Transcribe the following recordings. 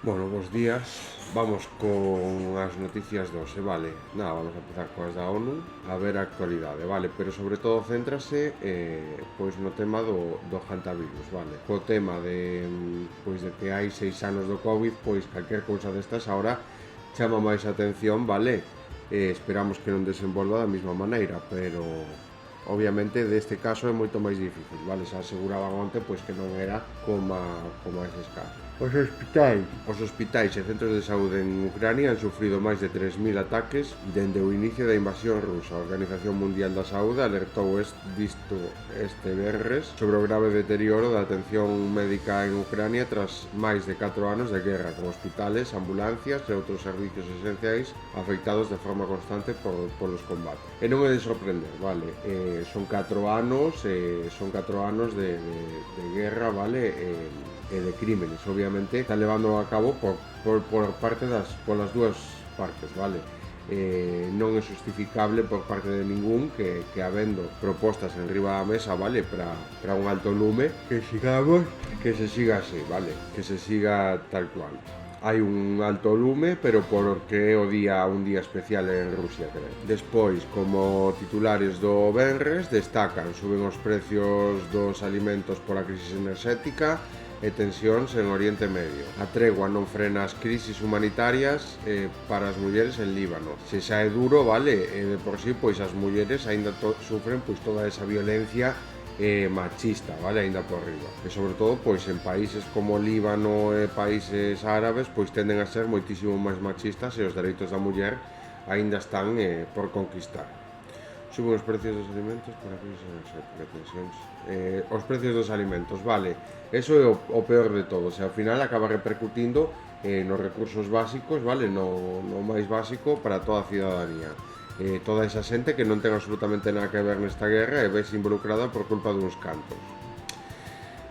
Bueno, bos días. Vamos con as noticias de hoxe, vale? Nada, vamos a empezar coas da ONU a ver a actualidade, vale? Pero sobre todo céntrase pois no tema do hantavirus, vale? Co tema de que hai 6 anos do COVID, pois calquer cousa destas agora chama máis atención, vale? Esperamos que non desenvolva da mesma maneira, pero obviamente deste caso é moito máis difícil, vale? Xa aseguraban onte pois que non era como eses casos. Os hospitais e centros de saúde en Ucrania han sufrido máis de 3.000 ataques dende o inicio da invasión rusa. A Organización Mundial da Saúde alertou este venres sobre o grave deterioro da atención médica en Ucrania tras máis de 4 anos de guerra, con hospitales, ambulancias e outros servicios esenciais afectados de forma constante polos combates. E non é de sorprender, vale? Son 4 anos de guerra, vale? E de crímenes, obviamente, está levando a cabo polas dúas partes, vale? Non é justificable por parte de ningún que habendo propostas en riba da mesa, vale, para un alto lume, que se siga así, vale? Que se siga tal cual. Hai un alto lume, pero porque é un día especial en Rusia, creo. Despois, como titulares do venres, destacan: suben os precios dos alimentos pola crisis enerxética e tensións en Oriente Medio. A tregua non frena as crisis humanitarias para as mulleres en Líbano. Se xa é duro, vale, de por sí, pois as mulleres aínda sufren pois toda esa violencia machista, vale, aínda por riba. E sobre todo, pois en países como Líbano e países árabes, pois tenden a ser moitísimo máis machistas e os dereitos da muller aínda están por conquistar. Suben os precios dos alimentos para a crisis enerxética, tensións. Os precios dos alimentos, vale, eso é o peor de todo, ao final acaba repercutindo nos recursos básicos, vale, no máis básico para toda a cidadanía. Toda esa xente que non ten absolutamente nada que ver nesta guerra e vese involucrada por culpa duns cantos.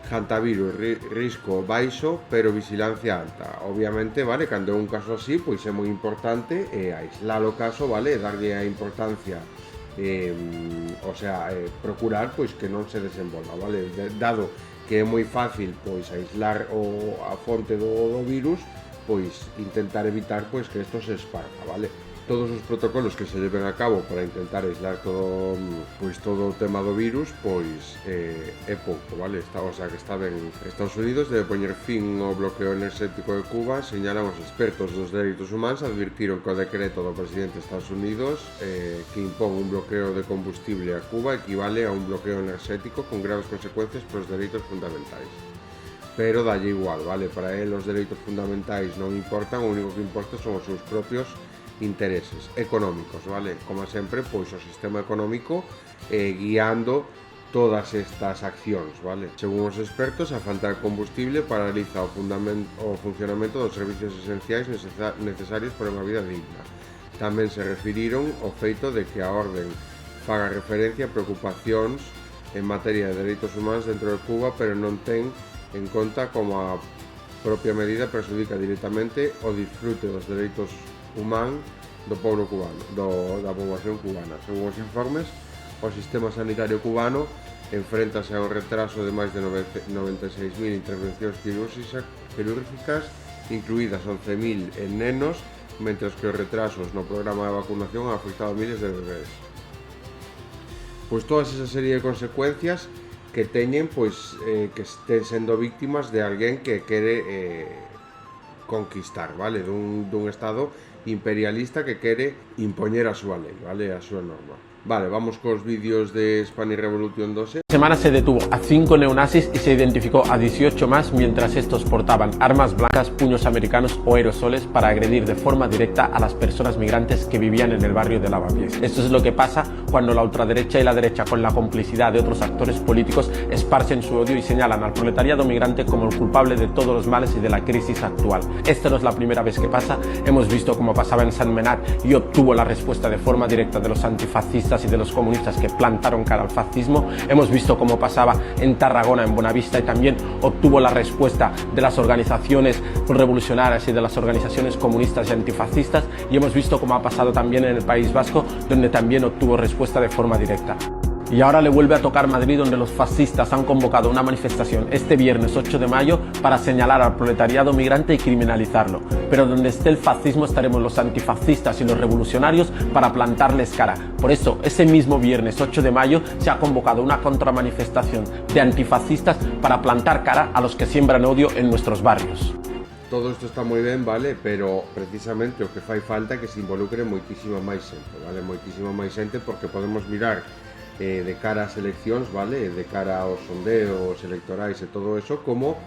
Hantavirus, risco baixo, pero vigilancia alta. Obviamente, vale, cando é un caso así, pois é moi importante aislar o caso, vale, darlle a importancia, procurar pois que non se desenvolva, vale? Dado que é moi fácil pois aislar a fonte do virus, pois intentar evitar pois que isto se esparza, vale? Todos os protocolos que se lleven a cabo para intentar aislar todo o tema do virus, pois é pouco, vale? Que está ben. Estados Unidos debe poñer fin ao bloqueo enerxético de Cuba, señalan os expertos dos dereitos humanos, advirtiron que o decreto do presidente de Estados Unidos que impón un bloqueo de combustible a Cuba equivale a un bloqueo enerxético con graves consecuencias para os dereitos fundamentais. Pero dalle igual, vale? Para él os dereitos fundamentais non importan, o único que importa son os seus propios intereses económicos, vale? Como sempre, pois o sistema económico guiando todas estas accións, vale? Según os expertos, a falta de combustible paraliza o funcionamento dos servicios esenciais necesarios para unha vida digna. Tamén se referiron ao feito de que a orden faga referencia a preocupacións en materia de dereitos humanos dentro de Cuba, pero non ten en conta como a propia medida perjudica directamente o disfrute dos dereitos humán do pobo cubano, da poboación cubana. Según os informes, o sistema sanitario cubano enfréntase a un retraso de máis de 96.000 intervencións quirúrgicas, incluídas 11.000 en nenos, mentres que os retrasos no programa de vacunación han afectado a miles de bebés. Pois todas esa serie de consecuencias que teñen, pois que estén sendo víctimas de alguén que quere conquistar, vale? Dun estado imperialista que quere impoñer a súa lei, vale? A súa norma. Vale, vamos cos vídeos de Spanish Revolution 2. Semana se detuvo a 5 neonazis y se identificó a 18 más mientras estos portaban armas blancas, puños americanos o aerosoles para agredir de forma directa a las personas migrantes que vivían en el barrio de Lavapiés. Esto es lo que pasa cuando la ultraderecha y la derecha, con la complicidad de otros actores políticos, esparcen su odio y señalan al proletariado migrante como el culpable de todos los males y de la crisis actual. Esto no es la primera vez que pasa, hemos visto cómo pasaba en San Menat y obtuvo la respuesta de forma directa de los antifascistas y de los comunistas que plantaron cara al fascismo. Hemos visto cómo pasaba en Tarragona, en Bonavista, y también obtuvo la respuesta de las organizaciones revolucionarias y de las organizaciones comunistas y antifascistas, y hemos visto cómo ha pasado también en el País Vasco, donde también obtuvo respuesta de forma directa. Y ahora le vuelve a tocar Madrid, donde los fascistas han convocado una manifestación este viernes 8 de mayo para señalar al proletariado migrante y criminalizarlo. Pero donde esté el fascismo estaremos los antifascistas y los revolucionarios para plantarles cara. Por eso, ese mismo viernes 8 de mayo se ha convocado una contramanifestación de antifascistas para plantar cara a los que siembran odio en nuestros barrios. Todo isto está moi ben, vale, pero precisamente o que fai falta é que se involucre moitísima máis xente, vale, moitísima máis xente, porque podemos mirar de cara ás eleccións, vale, de cara aos sondeos electorais e todo eso, como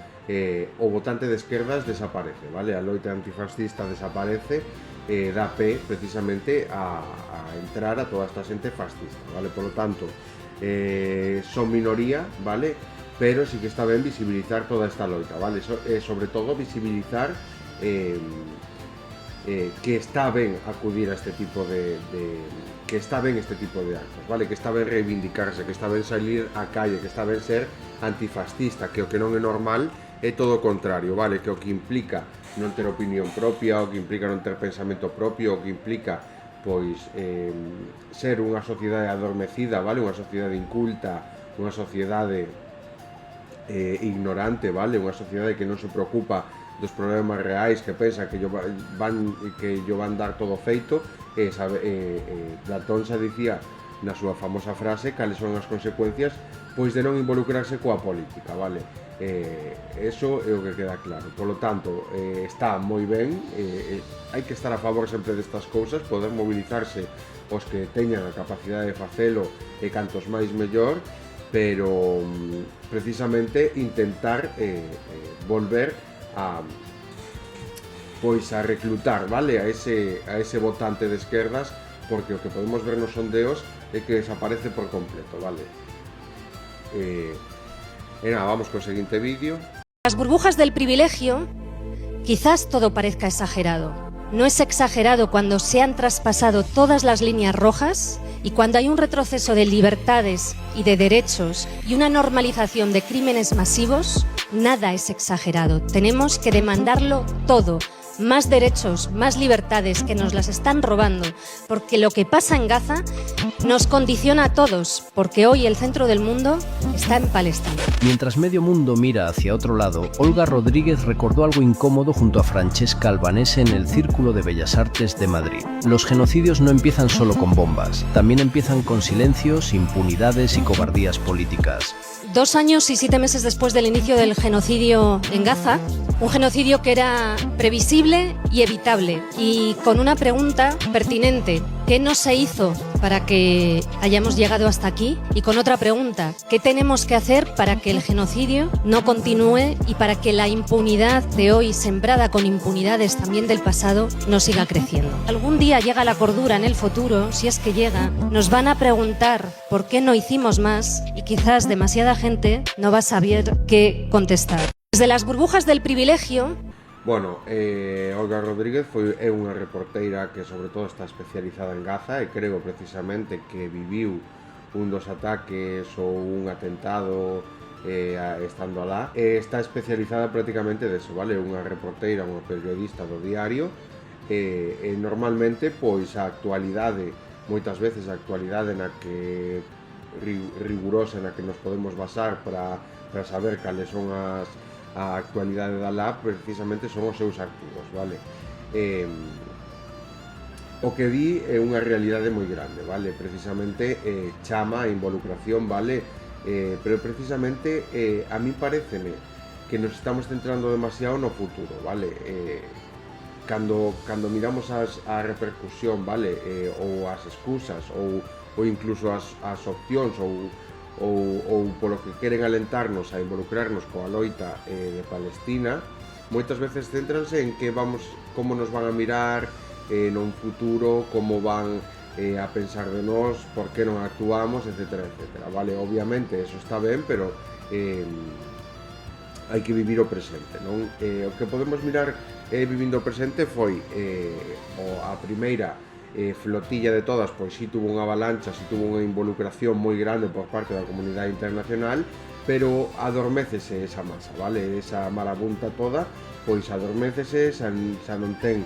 o votante de esquerdas desaparece, vale, a loita antifascista desaparece, dá pé precisamente a entrar a toda esta xente fascista, vale, polo tanto, son minoría, vale, pero sí que está ben visibilizar toda esta loita, vale, sobre todo visibilizar que está ben acudir a este tipo que está ben este tipo de actos, vale, que está ben reivindicarse, que está ben salir á calle, que está ben ser antifascista, que o que non é normal é todo o contrario, vale, que o que implica non ter opinión propia, o que implica non ter pensamento propio, o que implica pois ser unha sociedade adormecida, vale, unha sociedade inculta, unha sociedade ignorante, vale, unha sociedade que non se preocupa dos problemas reais, que pensa que van dar todo feito, Platón xa dicía na súa famosa frase cales son as consecuencias pois de non involucrarse coa política, vale? Eso é o que queda claro. Polo tanto, está moi ben, hai que estar a favor sempre destas cousas, poder mobilizarse os que teñan a capacidade de facelo e cantos máis mellor, pero precisamente intentar volver a reclutar, vale, a ese votante de esquerdas, porque o que podemos ver nos sondeos é que desaparece por completo, vale. Nada, vamos con el siguiente vídeo. Las burbujas del privilegio, quizás todo parezca exagerado. No es exagerado cuando se han traspasado todas las líneas rojas y cuando hay un retroceso de libertades y de derechos y una normalización de crímenes masivos. Nada es exagerado. Tenemos que demandarlo todo. Más derechos, más libertades, que nos las están robando, porque lo que pasa en Gaza nos condiciona a todos, porque hoy el centro del mundo está en Palestina. Mientras medio mundo mira hacia otro lado, Olga Rodríguez recordó algo incómodo junto a Francesca Albanese en el Círculo de Bellas Artes de Madrid. Los genocidios no empiezan solo con bombas, también empiezan con silencios, impunidades y cobardías políticas. 2 años y 7 meses después del inicio del genocidio en Gaza, un genocidio que era previsible y evitable, y con una pregunta pertinente: ¿qué no se hizo para que hayamos llegado hasta aquí? Y con otra pregunta: ¿qué tenemos que hacer para que el genocidio no continúe y para que la impunidad de hoy, sembrada con impunidades también del pasado, no siga creciendo? Algún día llega la cordura en el futuro, si es que llega, nos van a preguntar por qué no hicimos más, y quizás demasiada gente no va a saber qué contestar. Desde las burbujas del privilegio. Bueno, Olga Rodríguez é unha reporteira que sobre todo está especializada en Gaza e creo precisamente que viviu un dos ataques ou un atentado estando alá. Está especializada prácticamente deso, vale? Unha reporteira, unha periodista do diario, e normalmente pois a actualidade, moitas veces a actualidade na que rigurosa na que nos podemos basar para saber cales son a actualidade da LA, precisamente son os seus artigos, vale? O que di é unha realidade moi grande, vale? Precisamente chama a involucración, vale? Pero precisamente a mí pareceme que nos estamos centrando demasiado no futuro, vale? Cando miramos a repercusión, vale? Ou as excusas, ou incluso as opcións, ou polo que queren alentarnos a involucrarnos coa loita de Palestina, moitas veces céntranse en como nos van a mirar nun futuro, como van a pensar de nós, por que non actuamos, etcétera, etcétera, vale? Obviamente eso está ben, pero hai que vivir o presente, non? O que podemos mirar vivindo o presente foi a primeira flotilla de todas, pois si tuvo unha avalancha, si tuvo unha involucración moi grande por parte da comunidade internacional, pero adormécese esa masa, vale? Esa marabunta toda, pois adormécese, xa non ten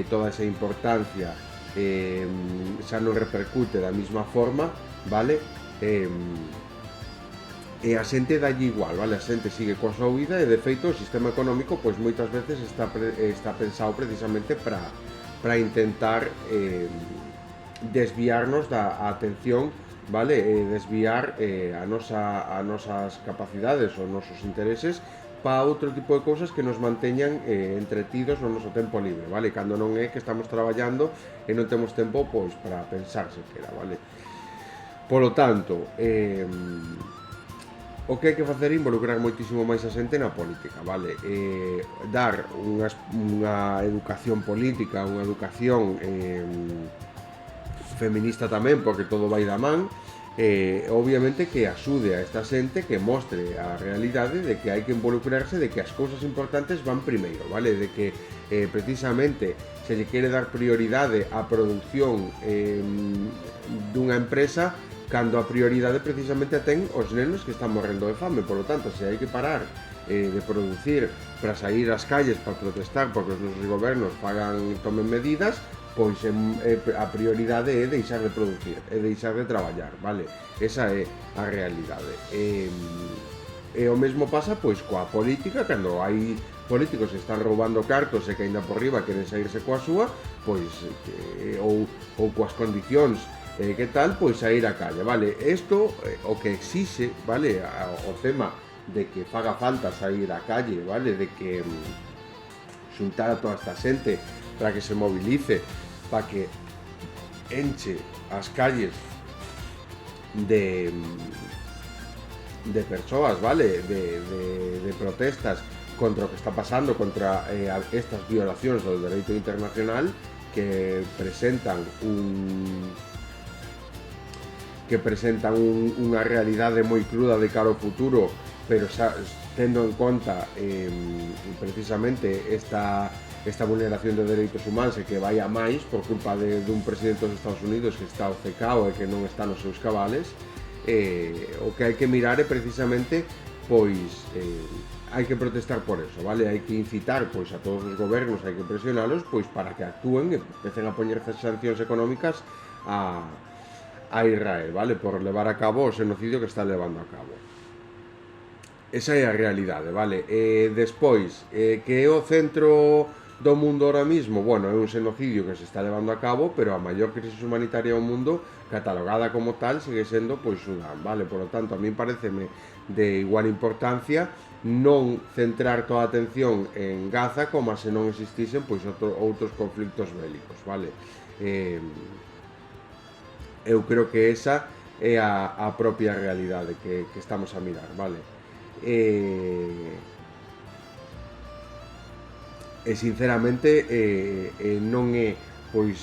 toda esa importancia, xa non repercute da mesma forma, vale? E a xente dalle igual, vale? A xente sigue coa súa vida e de feito o sistema económico pois moitas veces está pensado precisamente para intentar desviarnos da atención, vale? Desviar as nosas capacidades ou nosos intereses para outro tipo de cousas que nos manteñan entretidos no noso tempo libre, vale? Cando non é que estamos traballando e non temos tempo pois para pensar sequera, vale? Polo tanto, o que hai que facer é involucrar moitísimo máis a xente na política, vale? Dar unha educación política, unha educación feminista tamén, porque todo vai da man, obviamente que axude a esta xente, que mostre a realidade de que hai que involucrarse, de que as cousas importantes van primeiro, vale? De que precisamente se lle quere dar prioridade á produción dunha empresa, cando a prioridade precisamente ten os nenos que están morrendo de fame. Por lo tanto, se hai que parar de producir para sair ás calles para protestar porque os nosos gobernos tomen medidas, pois a prioridade é deixar de producir, é deixar de traballar, vale? Esa é a realidade. E o mesmo pasa pois coa política, cando hai políticos que están roubando cartos e que aínda por riba queren saírse coa súa, pois ou coas condicións que tal, pois a ir á calle, vale? Isto o que exixe, vale? O tema de que faga falta sair á calle, vale? De que xuntar a toda esta xente para que se movilice, para que enche as calles de persoas, vale? De protestas contra o que está pasando, contra estas violacións do dereito internacional que presentan unha realidade moi cruda de cara ao futuro, pero tendo en conta precisamente esta vulneración de dereitos humanos e que vai a máis por culpa dun presidente dos Estados Unidos que está obcecado e que non está nos seus cabales. O que hai que mirar é precisamente pois hai que protestar por eso, vale? Hai que incitar pois a todos os gobernos, hai que presionalos pois para que actúen e empecen a poñer sancións económicas a Israel, vale? Por levar a cabo o xenocidio que está levando a cabo. Esa é a realidade, vale? Despois, que é o centro do mundo ahora mismo, bueno, é un xenocidio que se está levando a cabo, pero a maior crisis humanitaria do mundo, catalogada como tal, sigue sendo pois Sudán, vale? Por lo tanto, a mí pareceme de igual importancia non centrar toda a atención en Gaza como se non existisen pois outros conflictos bélicos, vale? Eu creo que esa é a propia realidade que estamos a mirar, vale? E sinceramente non é pois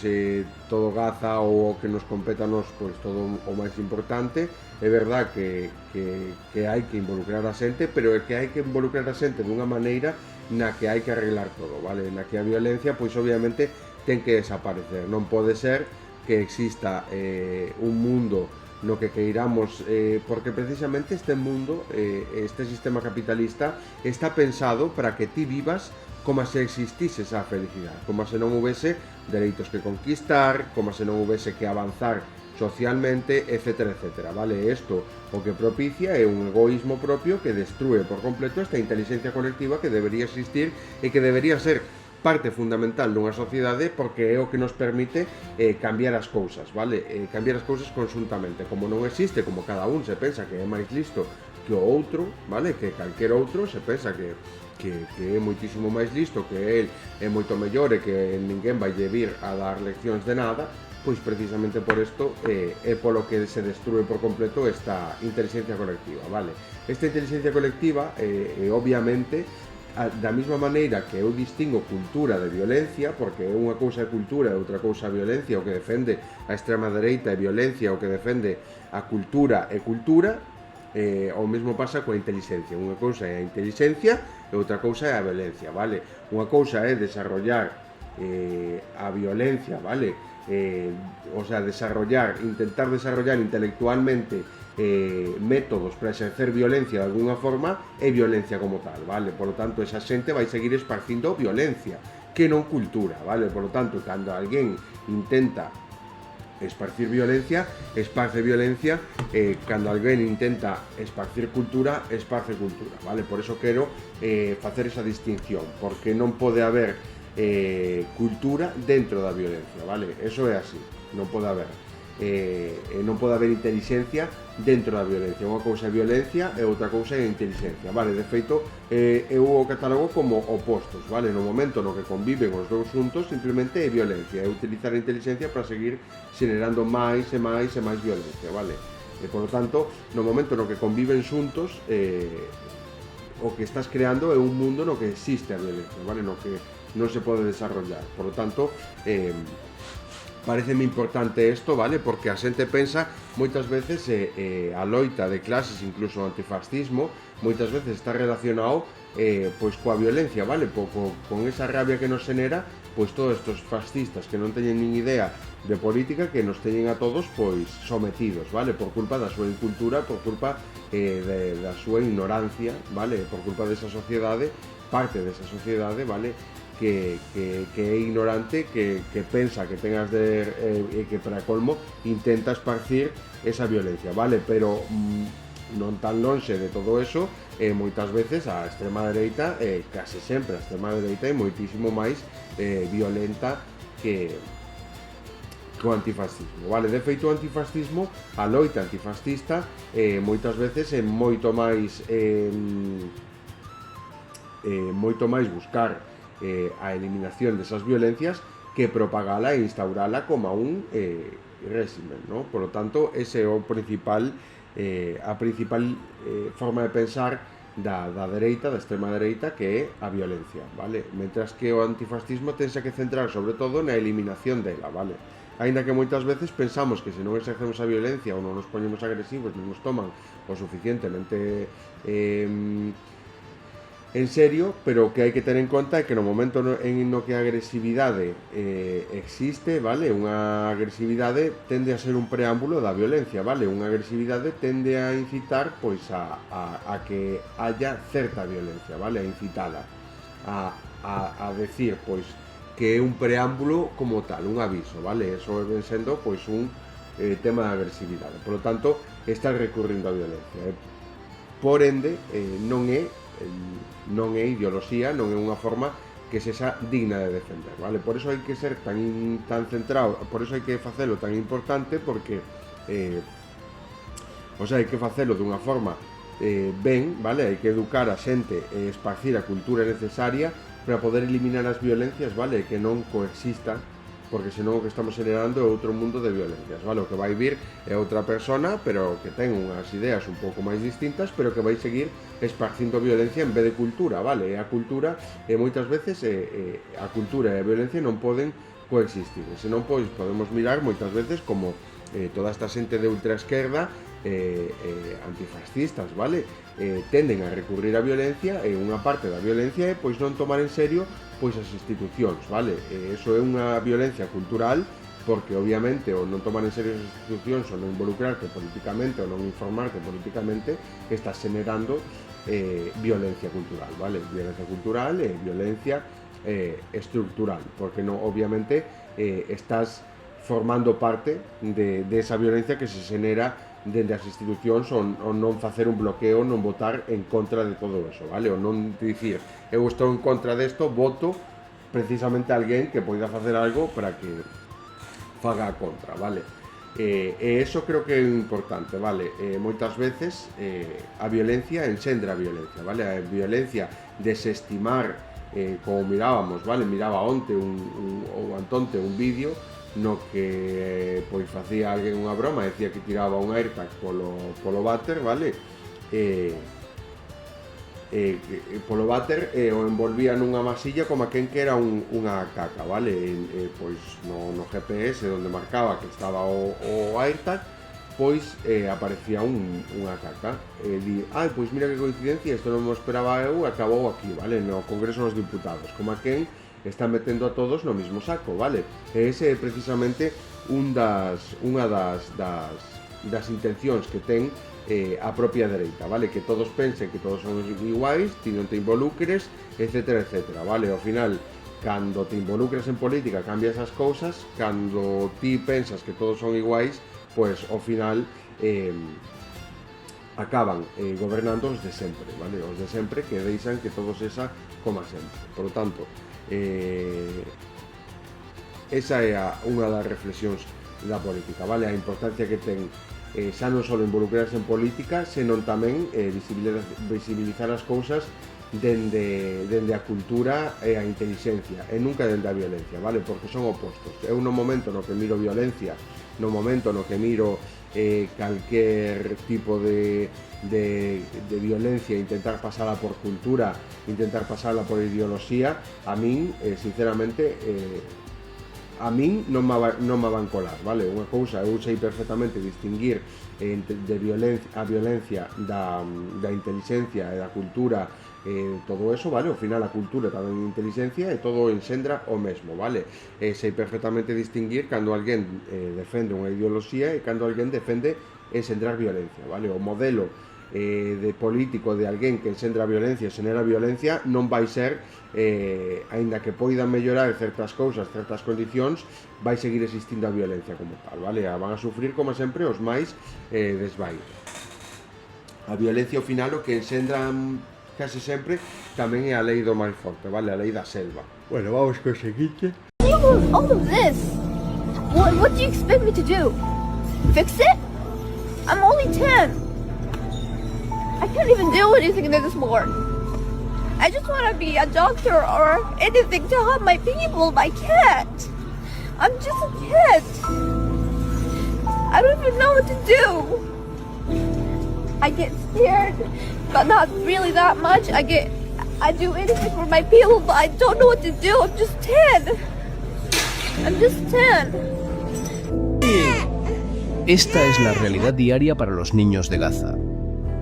todo Gaza ou o que nos compete a nos pois todo o máis importante. É verdad que hai que involucrar a xente, pero é que hai que involucrar a xente dunha maneira na que hai que arreglar todo, vale? Na que a violencia pois obviamente ten que desaparecer. Non pode ser que exista un mundo no que queiramos, porque precisamente este mundo, este sistema capitalista está pensado para que ti vivas como se existise esa felicidade, como se non houvese dereitos que conquistar, como se non houvese que avanzar socialmente, etcétera, etcétera, vale? Isto o que propicia é un egoísmo propio que destrue por completo esta inteligencia colectiva que debería existir e que debería ser parte fundamental dunha sociedade, porque é o que nos permite cambiar as cousas, vale? Cambiar as cousas conxuntamente. Como non existe, como cada un se pensa que é máis listo que o outro, vale? Que calquer outro se pensa que é moitísimo máis listo, que el é moito mellor e que ninguén vai vir a dar leccións de nada, pois precisamente por isto é polo que se destrue por completo esta inteligencia colectiva, vale? Esta inteligencia colectiva, obviamente, da mesma maneira que eu distingo cultura de violencia, porque unha cousa é cultura e outra cousa é violencia, o que defende a extrema dereita é violencia, o que defende a cultura é cultura, o mesmo pasa coa inteligencia. Unha cousa é a inteligencia e outra cousa é a violencia, vale? Unha cousa é desarrollar a violencia, vale? O sea, intentar desarrollar intelectualmente métodos para exercer violencia de alguna forma é violencia como tal, vale? Por lo tanto, esa xente vai seguir esparcindo violencia, que non cultura, vale? Por lo tanto, cando alguén intenta esparcir violencia, esparce violencia, cando alguén intenta esparcir cultura, esparce cultura, vale? Por eso quero facer esa distinción, porque non pode haber cultura dentro da violencia, vale? Eso é así, non pode haber inteligencia dentro da violencia. Unha cousa é violencia e outra cousa é inteligencia, vale? De feito, eu o catalogo como opostos, vale? No momento no que conviven os dous xuntos, simplemente é violencia, é utilizar a inteligencia para seguir xenerando máis e máis e máis violencia, vale? E, por lo tanto, no momento no que conviven xuntos, o que estás creando é un mundo no que existe a violencia, vale? No que non se pode desarrollar. Por lo tanto, pareceme importante isto, vale? Porque a xente pensa moitas veces a loita de clases, incluso o antifascismo, moitas veces está relacionado pois coa violencia, vale? Con esa rabia que nos xenera, pois todos estos fascistas que non teñen nin idea de política, que nos teñen a todos pois sometidos, vale? Por culpa da súa incultura, por culpa da súa ignorancia, vale? Por culpa desa sociedade, parte desa sociedade, vale? Que é ignorante, que pensa que tengas e que para colmo intenta esparcir esa violencia, vale? Pero non tan lonxe de todo eso, moitas veces a extrema dereita, case sempre a extrema dereita é moitísimo máis violenta que o antifascismo, vale? De feito, o antifascismo, a loita antifascista, moitas veces é moito máis buscar a eliminación desas violencias que propagala e instaurala como un régimen, ¿no? Por lo tanto, ese é o principal a principal forma de pensar da dereita, da extrema dereita, que é a violencia, vale? Mentras que o antifascismo tense que centrar sobre todo na eliminación dela, vale? Aínda que moitas veces pensamos que se non exercemos a violencia ou non nos poñemos agresivos, non nos toman o suficientemente en serio, pero que hai que ter en conta é que no momento no que a agresividade existe, vale? Unha agresividade tende a ser un preámbulo da violencia, vale? Unha agresividade tende a incitar pois a que haya certa violencia, vale? A incitala a decir pois que é un preámbulo como tal, un aviso, vale? Eso ven sendo pois un tema de agresividade. Por lo tanto, está recurrindo a violencia. Por ende, non é ideoloxía, non é unha forma que sexa digna de defender, vale? Por eso hai que ser tan centrado, por eso hai que facelo tan importante, porque hai que facelo dunha forma ben, vale? Hai que educar a xente e esparcir a cultura necesaria para poder eliminar as violencias, vale? Que non coexistan, porque senón o que estamos generando é outro mundo de violencias, vale? O que vai vir é outra persona, pero que ten unhas ideas un pouco máis distintas, pero que vai seguir esparcindo violencia en vez de cultura, vale? E a cultura, moitas veces, a cultura e a violencia non poden coexistir, e senón pois podemos mirar moitas veces como toda esta xente de ultraesquerda, antifascistas, vale? Tenden a recurrir á violencia, e unha parte da violencia é pois non tomar en serio pois as institucións, vale? Eso é unha violencia cultural, porque obviamente o non tomar en serio as institucións ou non involucrarte políticamente ou non informarte políticamente, estás generando violencia cultural, vale? Violencia cultural e violencia estructural, porque non, obviamente estás formando parte de esa violencia que se xenera dende as institucións, ou non facer un bloqueo, non votar en contra de todo eso, vale? Ou non dicir, eu estou en contra desto, voto precisamente a alguén que poida facer algo para que faga a contra, vale? E eso creo que é importante, vale? Moitas veces a violencia enxendra a violencia, vale? A violencia desestimar, como mirábamos, vale? Miraba onte ou antonte un vídeo no que pois facía alguén unha broma, decía que tiraba un AirTag polo váter, vale? Polo váter o envolvía nunha masilla como quen que era unha caca, vale? Pois no GPS onde marcaba que estaba o AirTag, pois aparecía unha caca. Pois mira que coincidencia, isto non me esperaba eu, acabou aquí, vale? No Congreso dos Diputados, como quen está metendo a todos no mismo saco, vale? E ese é precisamente unha das intencións que ten a propia dereita, vale? Que todos pensen que todos son iguais, ti non te involucres, etcétera, etcétera, vale? Ao final, cando te involucras en política cambia esas cousas, cando ti pensas que todos son iguais, pois ao final acaban gobernando os de sempre, vale? Os de sempre que deixan que todos esa coma sempre. Por lo tanto, esa é unha das reflexións da política, vale? A importancia que ten xa non só involucrarse en política, senón tamén visibilizar as cousas dende a cultura e a inteligencia e nunca dende a violencia, vale? Porque son opostos. Eu no momento no que miro violencia, no momento no que miro calquer tipo de violencia, intentar pasala por cultura, intentar pasala por ideoloxía, a min, sinceramente, a min non me van colar, vale? Unha cousa, eu sei perfectamente distinguir a violencia da inteligencia e da cultura, todo eso, vale? Ao final a cultura tamén é inteligencia e todo enxendra o mesmo, vale? Sei perfectamente distinguir cando alguén defende unha ideoloxía e cando alguén defende enxendrar violencia, vale? O modelo de político de alguén que enxendra violencia e xenera violencia non vai ser, aínda que poidan mellorar certas cousas, certas condicións, vai seguir existindo a violencia como tal, vale? Van a sufrir, como sempre, os máis desvaidos. A violencia ao final o que enxendran casi sempre tamén é a lei do máis forte, vale? A lei da selva. Bueno, vamos co seguinte. All of this. What do you expect me to do? Fix it? I'm only 10. I can't even do anything this morning. I just want to be a doctor or anything to help my people, but I can't. I'm just a kid. I don't even know what to do. I get scared, but not really that much. I do anything for my people, but I don't know what to do. I'm just 10. I'm just 10. Esta es la realidad diaria para los niños de Gaza.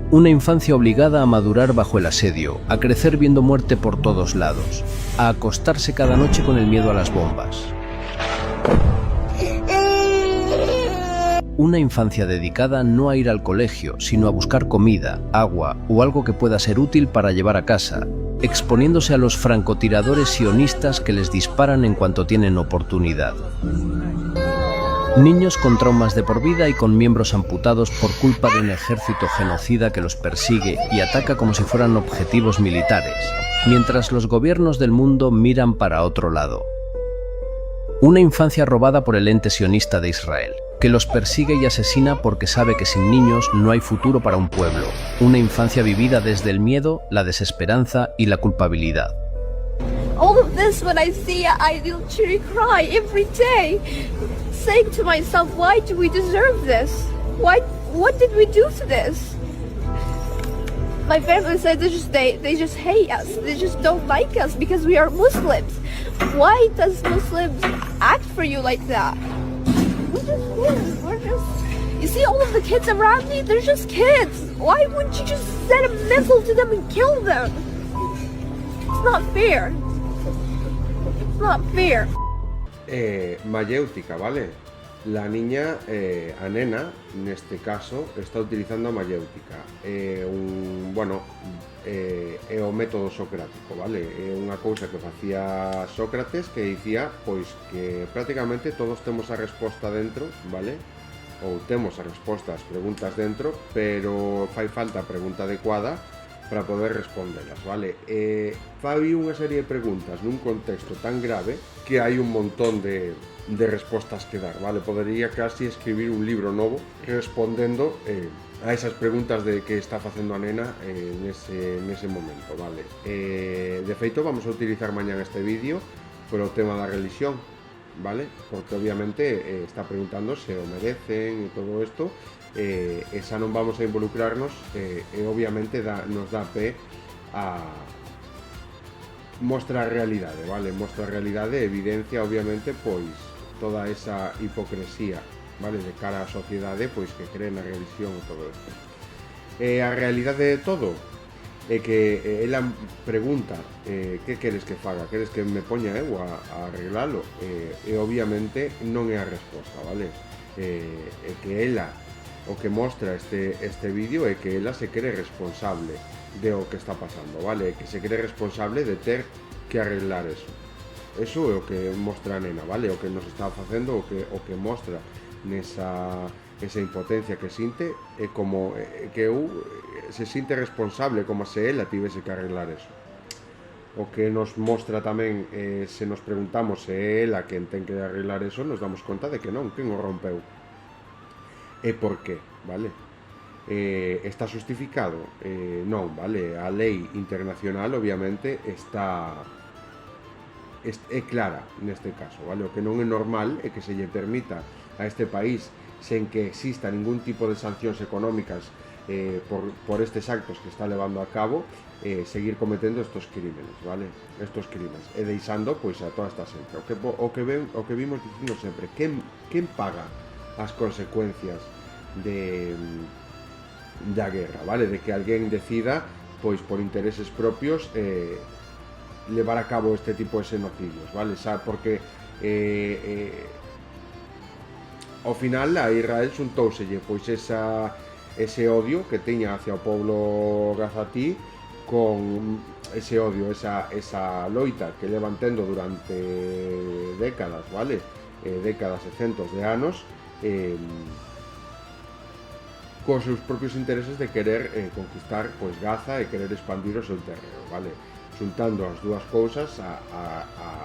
Una infancia obligada a madurar bajo el asedio, a crecer viendo muerte por todos lados, a acostarse cada noche con el miedo a las bombas. Una infancia dedicada no a ir al colegio, sino a buscar comida, agua o algo que pueda ser útil para llevar a casa, exponiéndose a los francotiradores sionistas que les disparan en cuanto tienen oportunidad. Niños con traumas de por vida y con miembros amputados por culpa de un ejército genocida que los persigue y ataca como si fueran objetivos militares, mientras los gobiernos del mundo miran para otro lado. Una infancia robada por el ente sionista de Israel, que los persigue y asesina porque sabe que sin niños no hay futuro para un pueblo. Una infancia vivida desde el miedo, la desesperanza y la culpabilidad. All of this when I see Aidil Chiri cry every day, saying to myself, why do we deserve this? What did we do to this? My family said they just hate us. They just don't like us because we are Muslims. Why does Muslims act for you like that? We're just, you see all of the kids around me? They're just kids. Why wouldn't you just send a missile to them and kill them? It's not fair. It's not fair. Mayéutica, ¿vale? La niña, a nena, neste caso, está utilizando a mayéutica. É o método socrático, vale? É unha cousa que facía Sócrates, que dicía, pois, que prácticamente todos temos a resposta dentro, vale? Ou temos a resposta ás preguntas dentro, pero fai falta a pregunta adecuada para poder respondelas, vale? Fai unha serie de preguntas nun contexto tan grave que hai un montón de respostas que dar, vale? Podería casi escribir un libro novo respondendo a esas preguntas de que está facendo a nena nese momento, vale? De feito, vamos a utilizar mañán este vídeo polo tema da religión, vale? Porque obviamente está preguntando se o merecen e todo isto, e xa non vamos a involucrarnos, e obviamente nos dá pé a mostra a realidade, vale? Mostra a realidade, evidencia obviamente pois toda esa hipocresía, vale? De cara á sociedade pois que cree na religión e todo isto. A realidade de todo é que ela pregunta que queres que faga? Queres que me poña eu a arreglalo? E obviamente non é a resposta, vale? É que ela, o que mostra este vídeo é que ela se cree responsable de o que está pasando, vale? Que se cree responsable de ter que arreglar eso. eso é o que mostra a nena, vale? O que nos está facendo, o que mostra esa impotencia que sinte, é como que eu se sinte responsable, como se ela tivese que arreglar eso. O que nos mostra tamén, se nos preguntamos se é ela quen ten que arreglar eso, nos damos conta de que non, quen o rompeu. E por qué, vale? Está justificado? Non, vale? A lei internacional, obviamente, é clara neste caso, vale? O que non é normal é que se lle permita a este país, sen que exista ningún tipo de sancións económicas por estes actos que está levando a cabo, seguir cometendo estos crímenes, vale? Estos crímenes, e deixando pois a toda esta xente. O que vimos dicindo sempre, quen paga as consecuencias da guerra, vale? De que alguén decida, pois por intereses propios, levar a cabo este tipo de xenocidios, vale? Porque ao final a Israel xuntouselle pois ese odio que teña hacia o pobo gazatí con ese odio, esa loita que levan tendo durante décadas, vale? Décadas e centos de anos, cos seus propios intereses de querer conquistar pois Gaza e querer expandir o seu terreno, vale? Xuntando as dúas cousas,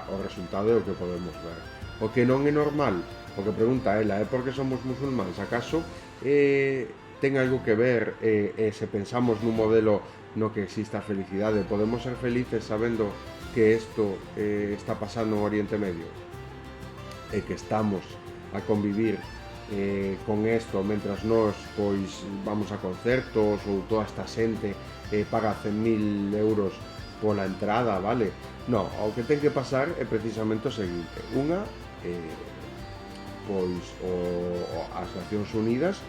o resultado é o que podemos ver. O que non é normal, o que pregunta ela, é porque somos musulmáns, acaso ten algo que ver se pensamos nun modelo no que exista a felicidade? Podemos ser felices sabendo que isto está pasando no Oriente Medio e que estamos a convivir con isto mentras nós pois vamos a concertos ou toda esta xente paga 100.000 euros pola entrada, vale? No, o que ten que pasar é precisamente o seguinte: unha, pois as Nacións Unidas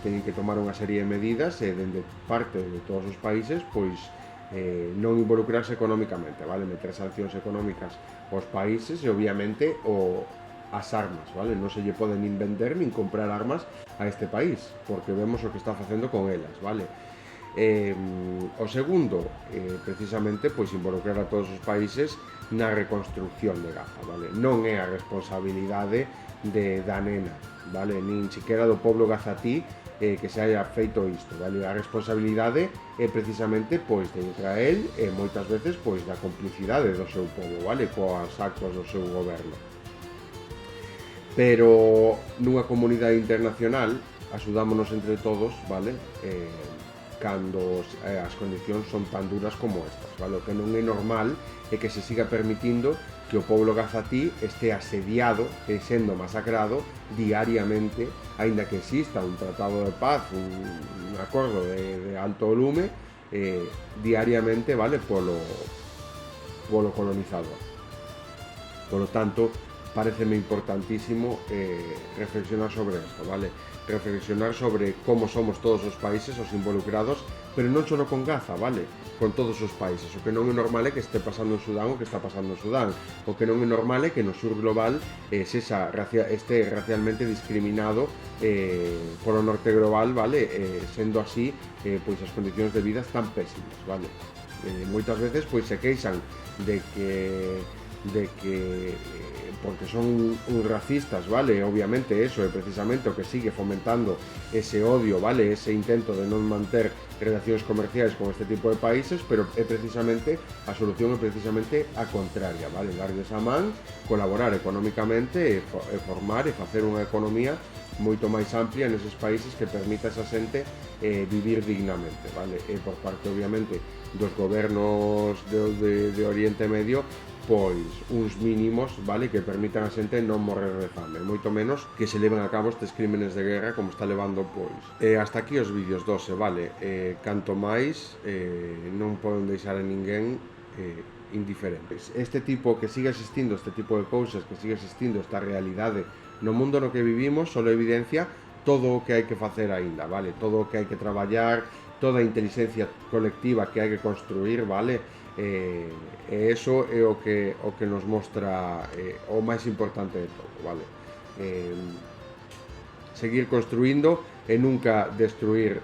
teñen que tomar unha serie de medidas dende parte de todos os países, pois non involucrarse económicamente, vale? Meter sancións económicas aos países e obviamente as armas, vale? Non se lle poden nin vender nin comprar armas a este país, porque vemos o que está facendo con elas, vale? O segundo, precisamente, pois involucrar a todos os países na reconstrucción de Gaza, vale? Non é a responsabilidade da nena, vale? Nin siquiera do pobo gazatí que se haya feito isto, vale? A responsabilidade é precisamente pois de Israel e moitas veces pois da complicidade do seu pobo, vale? Coas actos do seu goberno. Pero nunha comunidade internacional axudámonos entre todos, vale? Cando as condicións son tan duras como estas, vale? O que non é normal é que se siga permitindo que o pobo gazatí este asediado e sendo masacrado diariamente, aínda que exista un tratado de paz, un acordo de alto volume, diariamente, vale? Polo colonizador. Polo tanto, pareceme importantísimo reflexionar sobre isto, vale? Reflexionar sobre como somos todos os países os involucrados, pero non só con Gaza, vale? Con todos os países. O que non é normal é que este pasando en Sudán o que está pasando en Sudán. O que non é normal é que no sur global este racialmente discriminado polo norte global, vale? Sendo así, pois as condicións de vida están pésimas, vale? Moitas veces pois se queixan de que porque son racistas, vale? Obviamente eso é precisamente o que sigue fomentando ese odio, vale? Ese intento de non manter relacións comerciais con este tipo de países, pero é precisamente a solución é precisamente a contraria, vale? Darles a man, colaborar económicamente e formar e facer unha economía moito máis amplia neses países que permita a esa xente vivir dignamente, vale? E por parte, obviamente, dos gobernos de Oriente Medio, pois uns mínimos, vale, que permitan a xente non morrer de fame, moito menos que se leven a cabo estes crímenes de guerra como está levando pois. Hasta aquí os vídeos 12, vale? Canto máis non poden deixar a ninguén indiferentes. Este tipo que siga existindo, este tipo de cousas, que siga existindo esta realidade no mundo no que vivimos, só evidencia todo o que hai que facer aínda, vale? Todo o que hai que traballar, toda a inteligencia colectiva que hai que construir, vale? E eso é o que nos mostra o máis importante de todo, vale? Seguir construindo e nunca destruir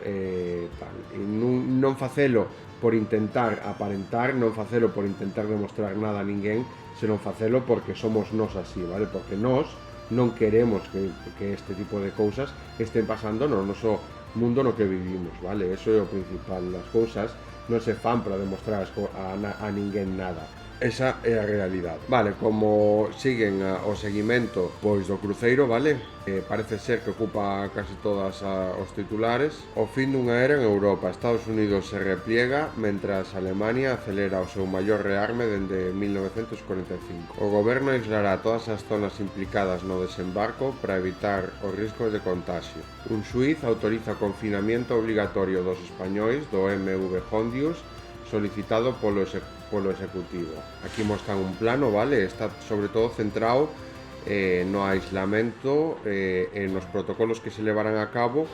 tal, e non facelo por intentar aparentar, non facelo por intentar demostrar nada a ninguén, senón facelo porque somos nós así, vale? Porque nós non queremos que este tipo de cousas estén pasando no noso mundo no que vivimos, vale? Eso é o principal, as cousas non se fan para demostrar a ninguén nada. Esa é a realidade. Vale, como siguen o seguimento pois do cruceiro, vale? Parece ser que ocupa casi todas os titulares. O fin dunha era en Europa. Estados Unidos se repliega, mentras Alemania acelera o seu maior rearme dende 1945. O goberno aislará todas as zonas implicadas no desembarco para evitar o risco de contagio. Un xuíz autoriza o confinamento obligatorio dos españois do MV Hondius solicitado polo Executivo. Aquí mostran un plano, vale? Está sobre todo centrado no aislamento e nos protocolos que se levarán a cabo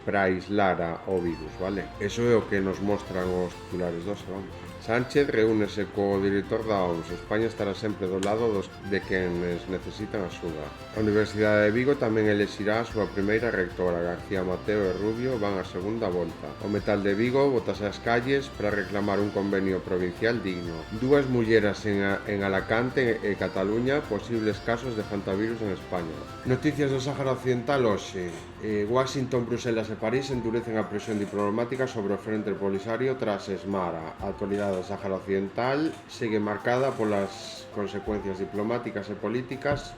para aislar o virus, vale? Eso é o que nos mostran os titulares dos, vamos. Sánchez reúnese co director da OMS. España estará sempre do lado de quenes necesitan axuda. A Universidade de Vigo tamén elexirá a súa primeira rectora. García Mateo e Rubio van á segunda volta. O Metal de Vigo botase ás calles para reclamar un convenio provincial digno. Dúas mulleras en Alacante e Cataluña, posibles casos de hantavirus en España. Noticias do Sáhara Occidental hoxe. Washington, Bruselas e París endurecen a presión diplomática sobre o Frente Polisario tras Esmara. A actualidade do Sáhara Occidental segue marcada polas consecuencias diplomáticas e políticas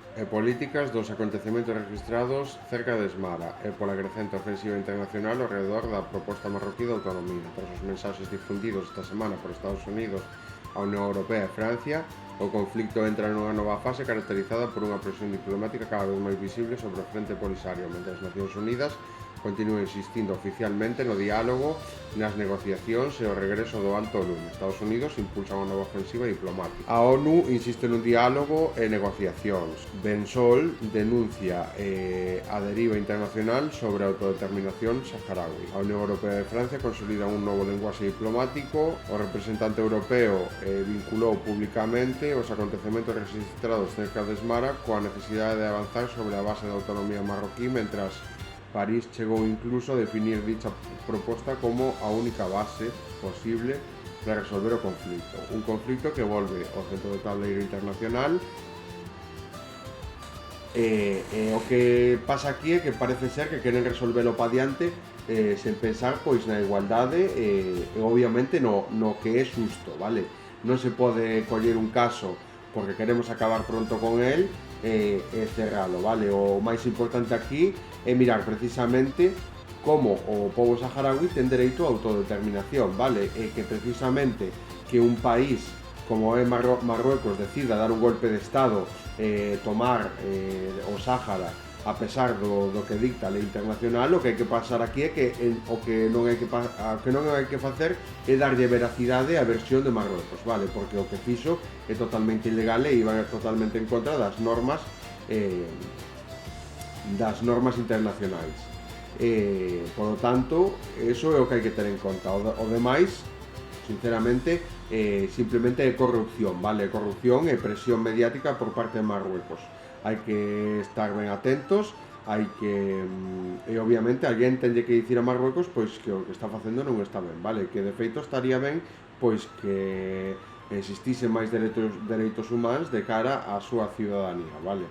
dos acontecementos registrados cerca de Esmara e pola crecente ofensiva internacional ao redor da proposta marroquí de autonomía. Tras os mensaxes difundidos esta semana por Estados Unidos, a Unión Europea e Francia, o conflicto entra nunha nova fase caracterizada por unha presión diplomática cada vez máis visible sobre o Frente Polisario, mentre as Nacións Unidas continúa insistindo oficialmente no diálogo, nas negociacións e o regreso do alto lume. Estados Unidos impulsa unha nova ofensiva diplomática. A ONU insiste nun diálogo e negociacións. Bensol denuncia a deriva internacional sobre a autodeterminación saharaui. A Unión Europea e Francia consolidan un novo lenguaxe diplomático. O representante europeo vinculou públicamente os acontecementos registrados cerca de Esmara coa necesidade de avanzar sobre a base da autonomía marroquí, mentras París chegou incluso a definir dicha proposta como a única base posible para resolver o conflito. Un conflito que volve ao centro do tableiro internacional. O que pasa aquí é que parece ser que queren resolvelo pa diante sen pensar pois na igualdade e obviamente no que é xusto, vale? Non se pode coller un caso porque queremos acabar pronto con el e cerralo, vale? O máis importante aquí é mirar precisamente como o pobo saharaui ten dereito a autodeterminación, vale? E que precisamente que un país como é Marruecos decida dar un golpe de estado tomar o Sáhara a pesar do que dicta a lei internacional, o que hai que pasar aquí é que o que non hai que facer é darlle veracidade á versión de Marruecos, vale? Porque o que fixo é totalmente ilegal e iba totalmente en contra das normas internacionais. Por lo tanto, eso é o que hai que ter en conta. O demais, sinceramente, simplemente é corrupción, vale? Corrupción e presión mediática por parte de Marruecos. Hai que estar ben atentos, hai que e obviamente alguén tenlle que dicir a Marruecos pois que o que está facendo non está ben, vale? Que de feito estaría ben pois que existise máis dereitos humanos de cara á súa ciudadanía, vale?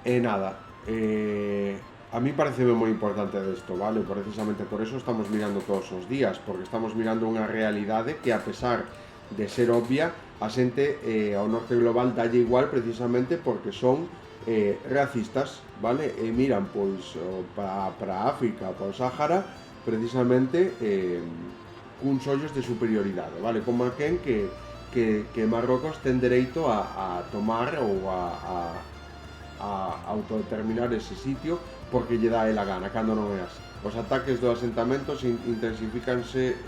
E nada, a mí parece moi importante isto, vale? Precisamente por eso estamos mirando todos os días, porque estamos mirando unha realidade que a pesar de ser obvia, a xente ao norte global dalle igual precisamente porque son racistas, vale? E miran pois para África, para o Sáhara, precisamente cuns ollos de superioridade, vale? Como aquén que Marrocos ten dereito a tomar ou a autodeterminar ese sitio porque lle dá a gana, cando non é así. Os ataques dos asentamentos intensifícanse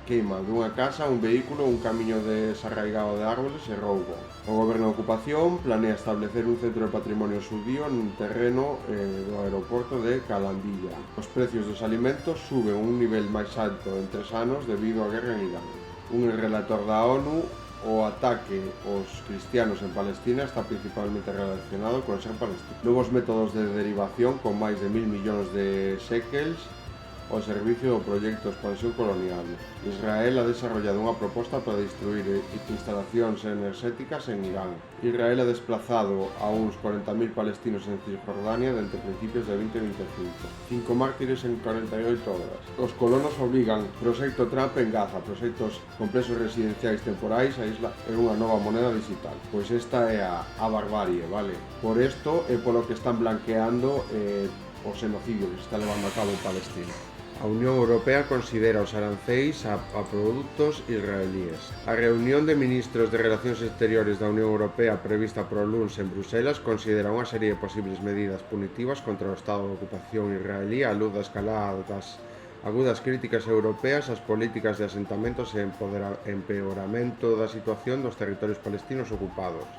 queima dunha casa, un vehículo, un camiño desarraigado de árboles e roubo. O goberno de ocupación planea establecer un centro de patrimonio xudío nun terreno do aeroporto de Calandilla. Os precios dos alimentos suben un nivel máis alto en 3 anos debido á guerra en Irán. Un relator da ONU, o ataque aos cristianos en Palestina está principalmente relacionado con ser palestino. Novos métodos de derivación con máis de 1.000 millóns de shekels ao servicio do proxecto de expansión colonial. Israel ha desarrollado unha proposta para destruir instalacións enerxéticas en Irán. Israel ha desplazado a uns 40.000 palestinos en Cisjordania dende principios de 2025. 5 mártires en 48 horas. Os colonos obligan proxecto Trump en Gaza, proxectos complexos residenciais temporais, a isla é unha nova moneda digital. Pois esta é a barbarie, vale? Por isto é polo que están blanqueando o xenocidio que se está levando a cabo en Palestina. A Unión Europea considera os aranceis a produtos israelíes. A reunión de ministros de Relacións Exteriores da Unión Europea prevista para o luns en Bruselas considera unha serie de posibles medidas punitivas contra o estado de ocupación israelí á luz da escalada das agudas críticas europeas ás políticas de asentamentos e empeoramento da situación dos territorios palestinos ocupados.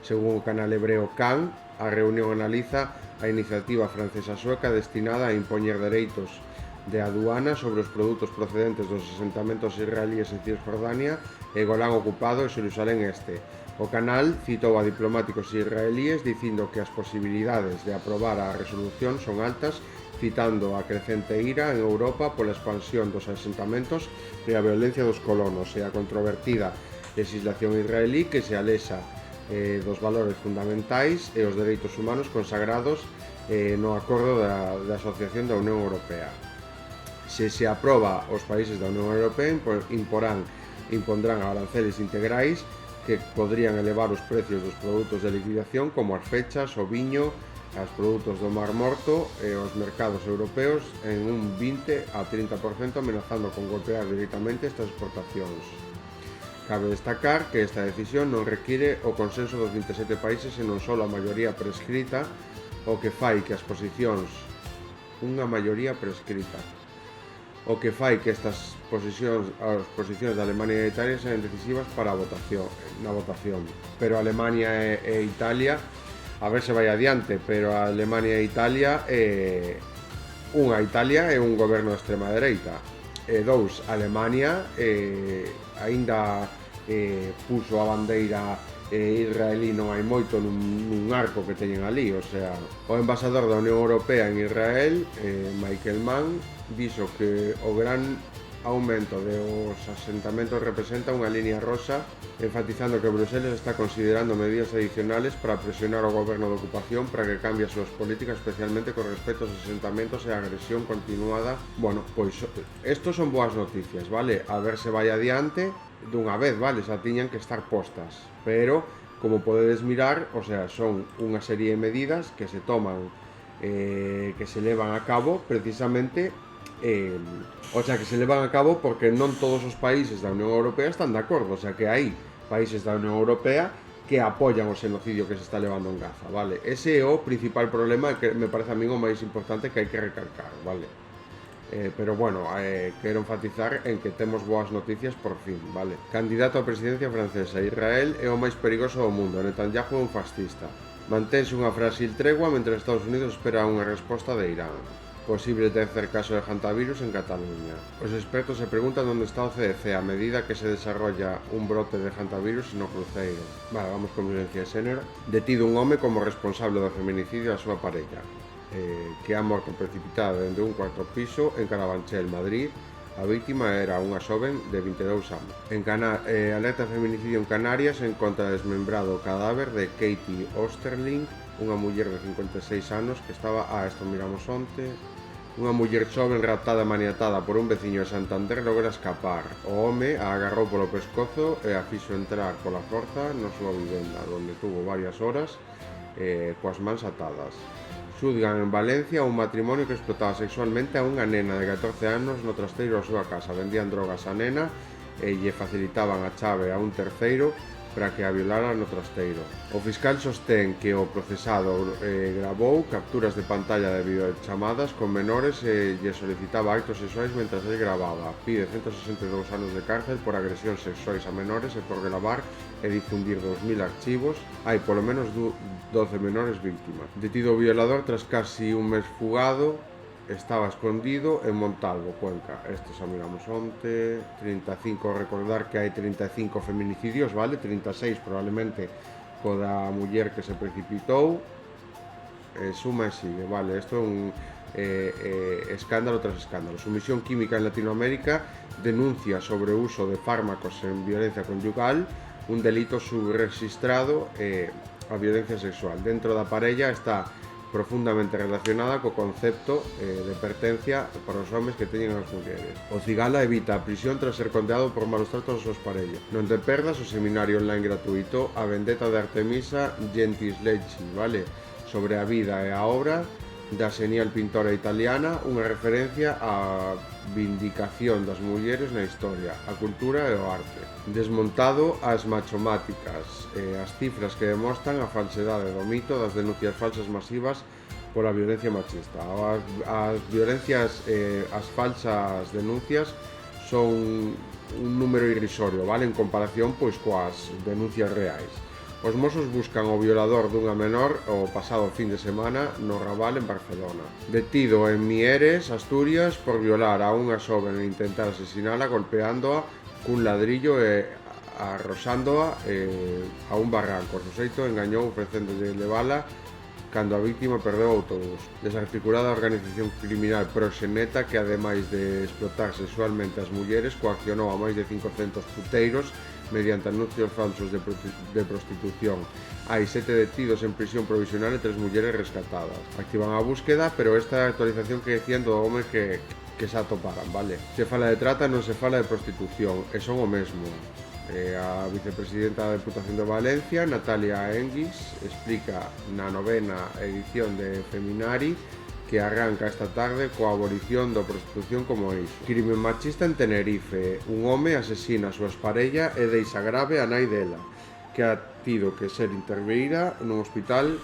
Según o canal hebreo Kan, a reunión analiza a iniciativa francesa-sueca destinada a impoñer dereitos de aduana sobre os produtos procedentes dos asentamentos israelíes en Cisjordania e Golán ocupado e Xerusalén Este. O canal citou a diplomáticos israelíes dicindo que as posibilidades de aprobar a resolución son altas, citando a crecente ira en Europa pola expansión dos asentamentos e a violencia dos colonos e a controvertida legislación israelí que se alexa dos valores fundamentais e os dereitos humanos consagrados no Acordo de Asociación da Unión Europea. Se se aproba, os países da Unión Europea impondrán aranceles integrais que podrían elevar os precios dos produtos de liquidación como as fechas, o viño, os produtos do Mar Morto e os mercados europeos en un 20 a 30%, amenazando con golpear directamente estas exportacións. Cabe destacar que esta decisión non require o consenso dos 27 países e non só a maioría prescrita, o que fai que as posicións estas posicións da Alemania e Italia sean decisivas para na votación. Pero Alemania e Italia, a ver se vai adiante, pero a Alemania e Italia Italia é un goberno de extrema dereita, e dous, Alemania aínda puso a bandeira israelí non hai moito nun arco que teñen ali, o sea, o embaixador da Unión Europea en Israel, Michael Mann, dixo que o gran aumento dos asentamentos representa unha línea rosa, enfatizando que Bruselas está considerando medidas adicionales para presionar ao goberno de ocupación para que cambie as súas políticas, especialmente con respecto aos asentamentos e a agresión continuada. Bueno, pois estos son boas noticias, vale? A ver se vai adiante dunha vez, vale? Xa tiñan que estar postas, pero como podedes mirar, o sea, son unha serie de medidas que se toman que se levan a cabo precisamente que se levan a cabo porque non todos os países da Unión Europea están de acordo, o sea que hai países da Unión Europea que apoian o xenocidio que se está levando en Gaza, vale? Ese é o principal problema que me parece a mí o máis importante que hai que recalcar, vale? Pero bueno, quero enfatizar en que temos boas noticias por fin, vale? Candidato á presidencia francesa, Israel é o máis perigoso do mundo, Netanyahu é un fascista. Mantense unha frágil tregua mentre Estados Unidos espera unha resposta de Irán. Posible tercer caso de hantavirus en Cataluña. Os expertos se preguntan onde está o CDC a medida que se desarrolla un brote de hantavirus no Cruceiro. Vale, vamos con violencia de xénero. Detido un home como responsable do feminicidio da súa parella, que ha morto precipitada dende un cuarto piso en Carabanchel, Madrid. A víctima era unha xoven de 22 anos. Alerta de feminicidio en Canarias encontra desmembrado o cadáver de Katie Osterling, unha muller de 56 anos que estaba... isto miramos onte... Unha muller xoven raptada e maniatada por un veciño de Santander logra escapar. O home a agarrou polo pescozo e a fixo entrar pola forza na súa vivenda, onde tuvo varias horas coas mans atadas. Xulgan en Valencia un matrimonio que explotaba sexualmente a unha nena de 14 anos no trasteiro da súa casa. Vendían drogas á nena e lle facilitaban a chave a un terceiro para que a violara no trasteiro. O fiscal sostén que o procesado gravou capturas de pantalla de videochamadas con menores e lle solicitaba actos sexuais mentras el gravaba. Pide 162 anos de cárcel por agresións sexuais a menores e por gravar e difundir 2000 archivos. Hai polo menos 12 menores víctimas. Detido o violador tras casi un mes fugado. Estaba escondido en Montalvo, Cuenca. Esto xa miramos onte. 35, recordar que hai 35 feminicidios, vale? 36 probablemente co da muller que se precipitou. Suma e sigue, vale? Isto é escándalo tras escándalo. Sumisión Química en Latinoamérica denuncia sobre uso de fármacos en violencia conyugal, un delito subregistrado a violencia sexual. Dentro da parella está profundamente relacionada co concepto de pertencia para os homes que teñen as mulleres. O Cigala evita a prisión tras ser condenado por malos tratos aos seus parellas. Non te perdas o seminario online gratuito A vendetta de Artemisa Gentileschi, vale? Sobre a vida e a obra da genial pintora italiana, unha referencia á vindicación das mulleres na historia, a cultura e o arte. Desmontado as machomáticas, as cifras que demostran a falsedade do mito das denuncias falsas masivas pola violencia machista. As violencias, as falsas denuncias son un número irrisorio, vale? En comparación pois coas denuncias reais. Os mozos buscan o violador dunha menor o pasado fin de semana no Raval en Barcelona. Detido en Mieres, Asturias, por violar a unha xoven e intentar asesinala golpeándoa cun ladrillo e arrosándoa a un barranco. O suxeito engañou ofrecéndolle levala cando a víctima perdeu o autobús. Desarticulada organización criminal proxeneta que, ademais de explotar sexualmente as mulleres, coaccionou a máis de 500 puteiros mediante anuncios falsos de prostitución. Hai 7 detidos en prisión provisional e 3 mulleres rescatadas. Activan a búsqueda, pero esta actualización que decían do home que se atoparan, vale? Se fala de trata, non se fala de prostitución, e son o mesmo. A vicepresidenta da Deputación de Valencia, Natalia Enguis, explica na 9ª edición de Feminari que arranca esta tarde coa abolición da prostitución como iso. Crime machista en Tenerife. Un home asesina a súa parella e deixa grave a nai dela, que ha tido que ser interveída nun hospital.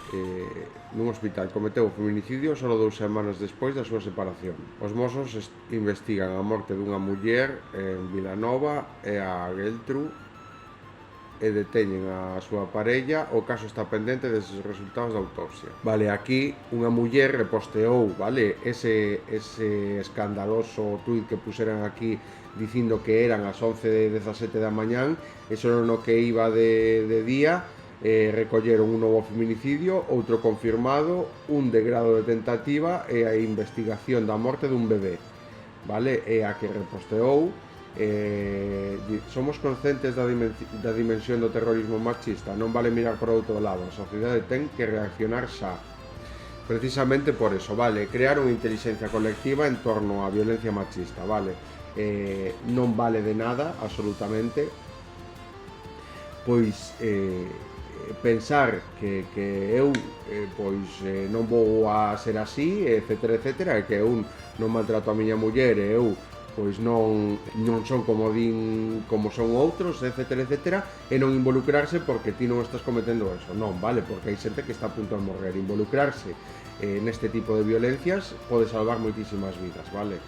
Cometeu o feminicidio só 2 semanas despois da súa separación. Os mozos investigan a morte dunha muller en Vilanova e a Geltrú e deteñen a súa parella. O caso está pendente deses resultados da autopsia. Vale, aquí unha muller reposteou, vale, ese escandaloso tuit que puseran aquí dicindo que eran as 11:17 da mañán, eso era no que iba de día. Recolleron un novo feminicidio, outro confirmado, un de grado de tentativa e a investigación da morte dun bebé, vale, e a que reposteou. Somos conscientes da dimensión do terrorismo machista, non vale mirar por outro lado, a sociedade ten que reaccionar xa. Precisamente por eso, vale, crear unha inteligencia colectiva en torno á violencia machista, vale, non vale de nada, absolutamente, pois pensar que eu non vou a ser así, etcétera, etcétera, e que eu non maltrato a miña muller e eu pois non son como din como son outros, etcétera, etcétera, e non involucrarse porque ti non estás cometendo eso. Non, vale, porque hai xente que está a punto de morrer. Involucrarse neste tipo de violencias pode salvar moitísimas vidas, vale?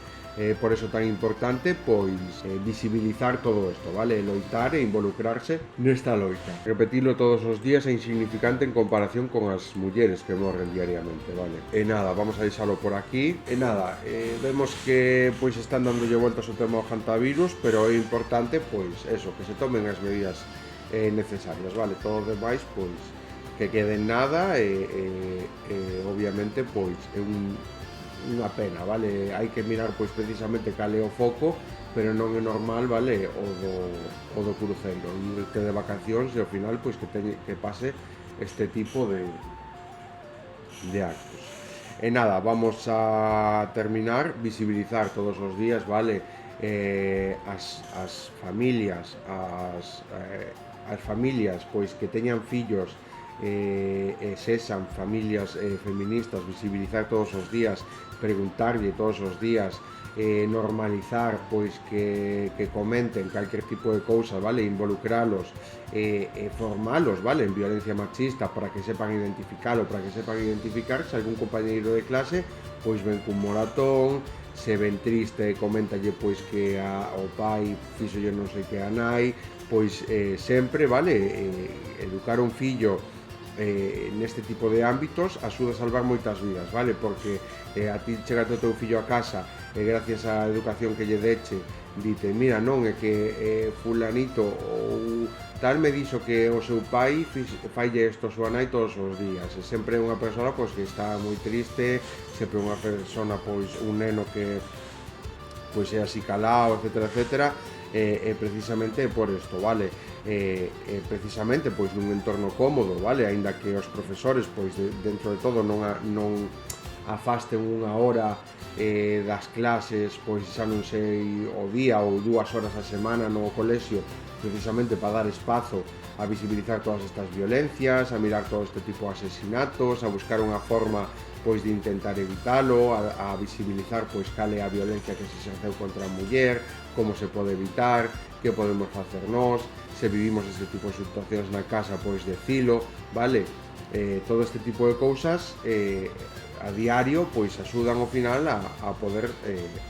Por eso tan importante, pois, visibilizar todo isto, vale? Loitar e involucrarse nesta loita. Repetilo todos os días é insignificante en comparación con as mulleres que morren diariamente, vale? E nada, vamos a deixalo por aquí. E nada, vemos que pois están dándolle voltas ao tema do hantavirus, pero é importante, pois, eso, que se tomen as medidas necesarias, vale? Todo o demais, pois, que quede en nada e obviamente, pois, é unha pena, vale? Hai que mirar pois precisamente cal é o foco, pero non é normal, vale, o do cruceiro, irte de vacacións e ao final pois que pase este tipo de actos. E nada, vamos a terminar, visibilizar todos os días, vale, as familias pois que teñan fillos sexan familias feministas, visibilizar todos os días, preguntarlle todos os días, normalizar pois que comenten calquer tipo de cousa, vale, involucralos, formalos, vale, en violencia machista para que sepan identificalo, para que sepan identificar se algún compañeiro de clase pois ven cun moratón, se ven triste, coméntalle pois que o pai fixolle non sei que a nai, pois sempre, vale, educar un fillo neste tipo de ámbitos axuda a salvar moitas vidas, vale? Porque a ti chega o teu fillo a casa e gracias á educación que lle deche dite, mira, non, é que fulanito ou tal me dixo que o seu pai faille isto a súa nai todos os días, e sempre é unha persoa pois que está moi triste, sempre unha persona, pois un neno que pois é así calao, etcétera, etcétera, e precisamente por isto, vale? Precisamente pois nun entorno cómodo, vale? Aínda que os profesores pois dentro de todo non afasten unha hora das clases, pois xa non sei o día ou 2 horas a semana no colexio, precisamente para dar espazo a visibilizar todas estas violencias, a mirar todo este tipo de asesinatos, a buscar unha forma pois de intentar evitalo, a visibilizar pois cal é a violencia que se exerceu contra a muller, como se pode evitar, que podemos facer nós, se vivimos este tipo de situacións na casa, pois decilo, vale? Todo este tipo de cousas a diario pois axudan ao final a poder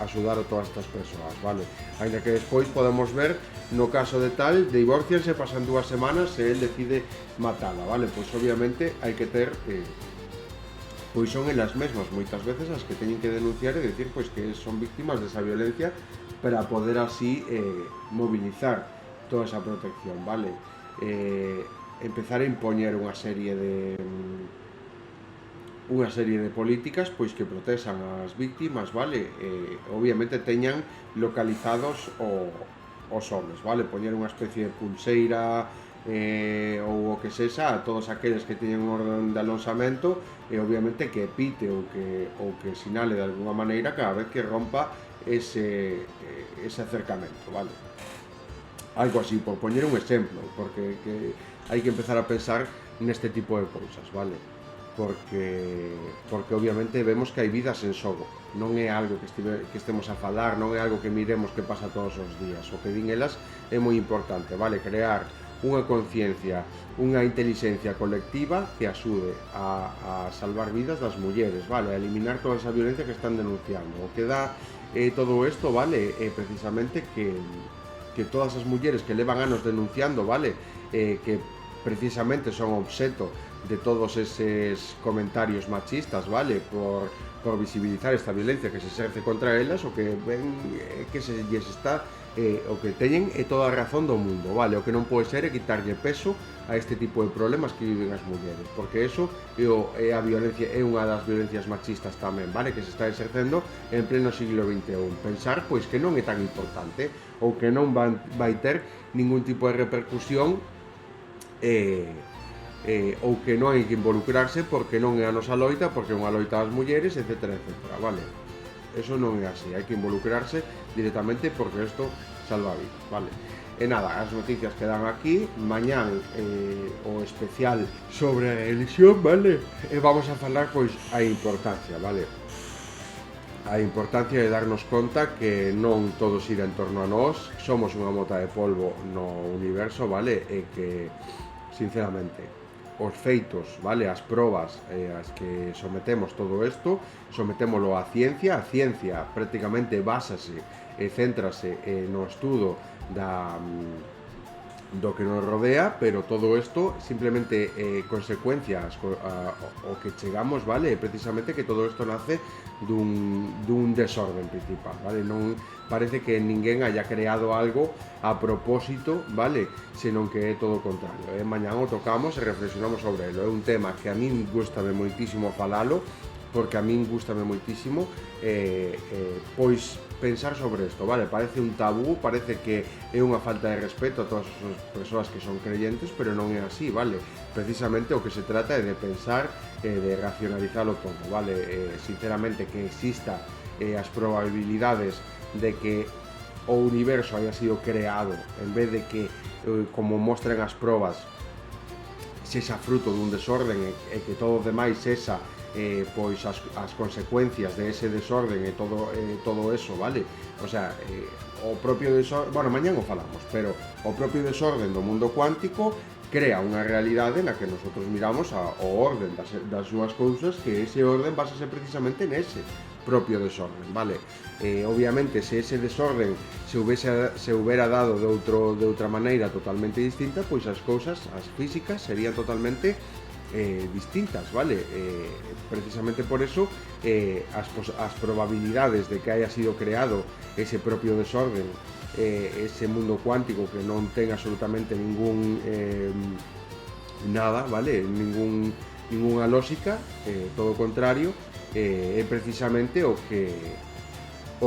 axudar a todas estas persoas, vale? Ainda que despois podemos ver no caso de tal, divorcianse, pasan 2 semanas e el decide matala, vale? Pois obviamente hai que ter pois son elas mesmas moitas veces as que teñen que denunciar e decir pois que son víctimas desa violencia para poder así mobilizar toda esa protección, vale? Empezar a impoñer unha serie de políticas pois que protexan as víctimas, vale? Obviamente teñan localizados os homes, vale? Poñer unha especie de pulseira ou o que sexa a todos aqueles que teñen un orden de alonsamento e obviamente que pite ou que sinale de alguna maneira cada vez que rompa ese acercamento, vale? Algo así, por poñer un exemplo, porque hai que empezar a pensar neste tipo de cousas, vale? Porque obviamente vemos que hai vidas en xogo, non é algo que estemos a falar, non é algo que miremos que pasa todos os días, o que din elas é moi importante, vale? Crear unha conciencia, unha intelixencia colectiva que axude a salvar vidas das mulleres, vale? A eliminar toda esa violencia que están denunciando. O que dá todo isto, vale? Precisamente que todas as mulleres que levan anos denunciando, vale? Que precisamente son obxeto de todos eses comentarios machistas, vale? Por visibilizar esta violencia que se exerce contra elas, o que ven que se lles está o que teñen é toda a razón do mundo, vale? O que non pode ser é quitarlle peso a este tipo de problemas que viven as mulleres, porque eso é a violencia, é unha das violencias machistas tamén, vale? Que se está exercendo en pleno siglo XXI. Pensar pois que non é tan importante ou que non vai ter ningún tipo de repercusión ou que non hai que involucrarse porque non é a nosa loita, porque é unha loita das mulleres, etcétera, etcétera, vale? Eso non é así, hai que involucrarse directamente porque isto salva vidas, vale? E nada, as noticias quedan aquí, mañán o especial sobre a religión, vale? E vamos a falar pois a importancia, vale? A importancia de darnos conta que non todo xira en torno a nós, somos unha mota de polvo no universo, vale? E que, sinceramente, os feitos, vale, as probas as que sometemos todo isto, sometémolo á ciencia. A ciencia prácticamente básase e céntrase no estudo do que nos rodea, pero todo isto simplemente consecuencias o que chegamos, vale, precisamente que todo isto nace dun desorden principal, vale? Non parece que ninguén haya creado algo a propósito, vale? Senón que é todo o contrario. Mañán o tocamos e reflexionamos sobre ele. É un tema que a min gustame moitísimo falalo, porque a min gustame moitísimo pois pensar sobre isto, vale? Parece un tabú, parece que é unha falta de respeto a todas as persoas que son creyentes, pero non é así, vale? Precisamente o que se trata é de pensar de racionalizarlo todo, vale? Sinceramente, que exista as probabilidades de que o universo haya sido creado en vez de que, como mostran as probas, sexa fruto dun desorden e que todo o demais sexa pois as consecuencias de ese desorden e todo eso, vale? O sea, o propio desorden, bueno, mañán o falamos, pero o propio desorden do mundo cuántico crea unha realidade na que nosotros miramos o orden das súas cousas, que ese orden basase precisamente nese propio desorden, vale? Obviamente, se ese desorden se houbera dado de outra maneira totalmente distinta, pois as cousas, as físicas, serían totalmente distintas, vale? Precisamente por eso as probabilidades de que haya sido creado ese propio desorden, ese mundo cuántico que non ten absolutamente ningún nada, vale? Ninguna lógica, todo o contrario, é precisamente o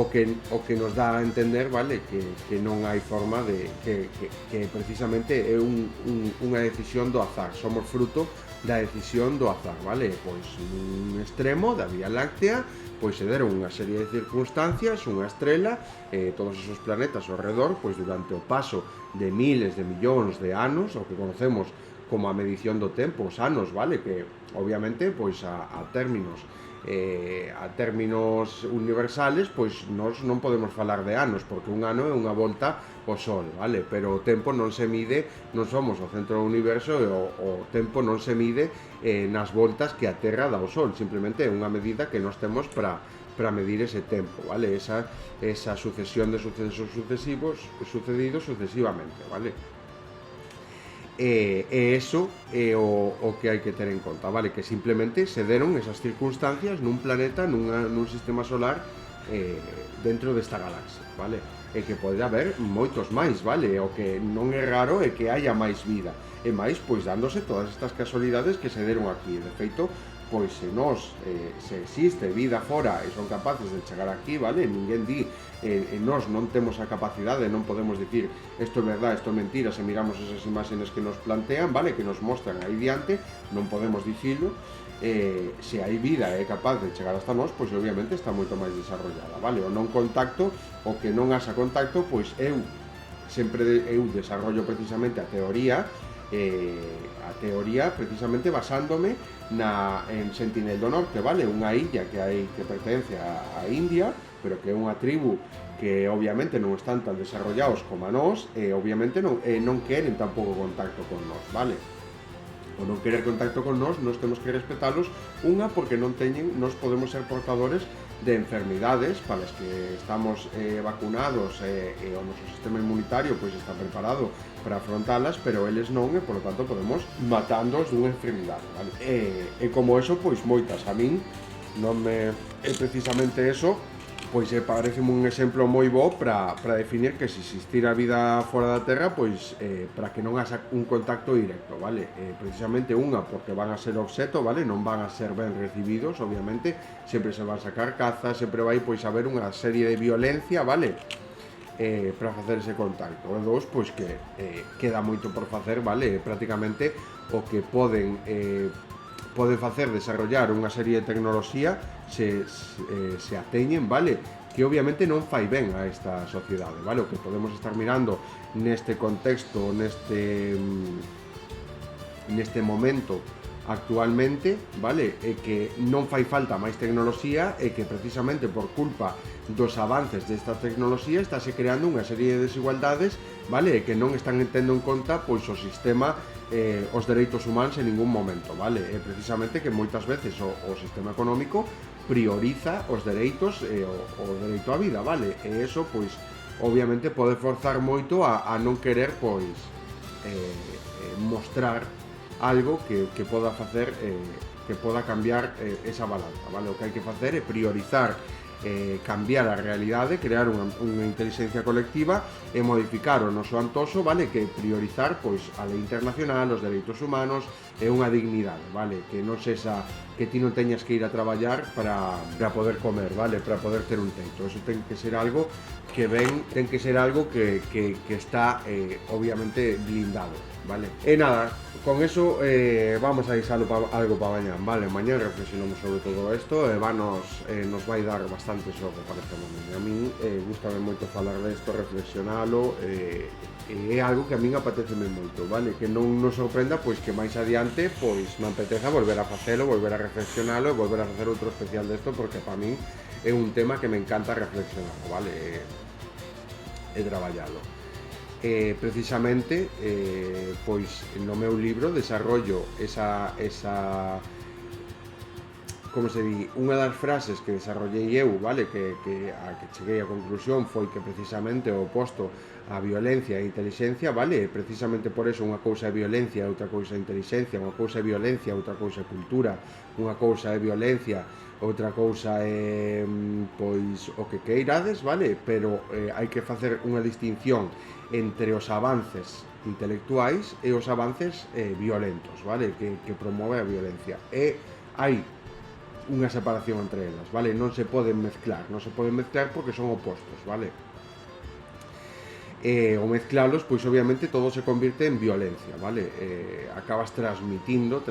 que nos dá a entender, vale, que non hai forma de que precisamente é unha decisión do azar, somos fruto da decisión do azar, vale? Pois nun extremo da Vía Láctea pois se deron unha serie de circunstancias, unha estrela, todos esos planetas ao redor, pois durante o paso de miles de millóns de anos, o que conocemos como a medición do tempo, os anos, vale? Que obviamente pois a términos universales, pois nós non podemos falar de anos, porque un ano é unha volta ao Sol, vale? Pero o tempo non se mide, non somos o centro do universo, e o tempo non se mide nas voltas que a Terra dá ao Sol, simplemente é unha medida que nós temos para medir ese tempo, vale? Esa sucesión de sucesos sucedidos sucesivamente, vale? E eso é o que hai que ter en conta, vale? Que simplemente se deron esas circunstancias nun planeta, nun sistema solar dentro desta galaxia, vale? E que pode haber moitos máis, vale? O que non é raro é que haya máis vida, e máis pois dándose todas estas casualidades que se deron aquí. De feito, pois se existe vida fora e son capaces de chegar aquí, vale? Ninguén di, nós non temos a capacidade, non podemos dicir isto é verdade, isto é mentira, se miramos esas imaxes que nos plantean, vale? Que nos mostran aí diante, non podemos dicilo. Se hai vida é capaz de chegar hasta nós, pois obviamente está moito máis desarrollada, vale? O non contacto, o que non haxa contacto, pois eu desarrollo precisamente a teoría precisamente basándome en Sentinel do Norte, vale? Unha illa que pertence a India, pero que é unha tribu que obviamente non están tan desarrollados como a nós, e obviamente non queren tampouco contacto con nós, vale? O non querer contacto con nós temos que respetalos, unha porque non nós podemos ser portadores de enfermidades para as que estamos vacunados, e o noso sistema inmunitario pois está preparado para afrontalas, pero eles non, e por lo tanto podemos matándoos dunha enfermidade, vale? E como eso, pois moitas, a min non me é precisamente eso, pois parece un exemplo moi bo para definir que se existira vida fora da Terra, pois para que non haxa un contacto directo, vale? Precisamente unha, porque van a ser obxeto, vale? Non van a ser ben recibidos, obviamente, sempre se van a sacar cazas, sempre vai pois haber unha serie de violencia, vale? Para facer ese contacto. E dos, pois que queda moito por facer, vale? Prácticamente o que poden facer desarrollar unha serie de tecnoloxía se ateñen, vale? Que obviamente non fai ben a esta sociedade, vale? O que podemos estar mirando neste contexto, neste momento actualmente, vale? É que non fai falta máis tecnoloxía, e que precisamente por culpa dos avances desta tecnoloxía estáse creando unha serie de desigualdades, vale? E que non están tendo en conta pois o sistema, os dereitos humanos en ningún momento, vale? E precisamente que moitas veces o sistema económico prioriza os dereitos e o dereito á vida, vale? E eso, pois, obviamente pode forzar moito a non querer, pois, mostrar algo que poda facer, que poda cambiar esa balanza, vale? O que hai que facer é priorizar, cambiar a realidade, crear unha inteligencia colectiva e modificar o noso antoso, vale? Que priorizar, pois, a lei internacional, os dereitos humanos e unha dignidade, vale? Que non sexa que ti non teñas que ir a traballar para poder comer, vale? Para poder ter un teito. Eso ten que ser algo que ten que ser algo que está obviamente blindado, vale? E nada, con eso vamos a deixalo algo para mañán, vale? Mañán reflexionamos sobre todo isto e nos vai dar bastante xogo, parece a min. Gústame moito falar desto, reflexionalo, e é algo que a min apeteceme moito, vale? Que non nos sorprenda pois que máis adiante pois me apeteza volver a facelo, volver a reflexionalo e volver a facer outro especial desto, porque para min é un tema que me encanta reflexionar, vale? E traballalo. Precisamente, pois no meu libro desarrollo esa como se di, unha das frases que desarrollei eu, vale, que cheguei á conclusión foi que precisamente o oposto a violencia e a inteligencia, vale, precisamente por eso unha cousa é violencia, outra cousa é inteligencia, unha cousa é violencia, outra cousa é cultura, unha cousa é violencia, outra cousa é pois o que queirades, vale, pero hai que facer unha distinción entre os avances intelectuais e os avances violentos, vale, que promove a violencia, e hai unha separación entre elas, vale? Non se poden mezclar porque son opostos, vale? O mezclalos, pois obviamente todo se convierte en violencia, vale? Acabas transmutando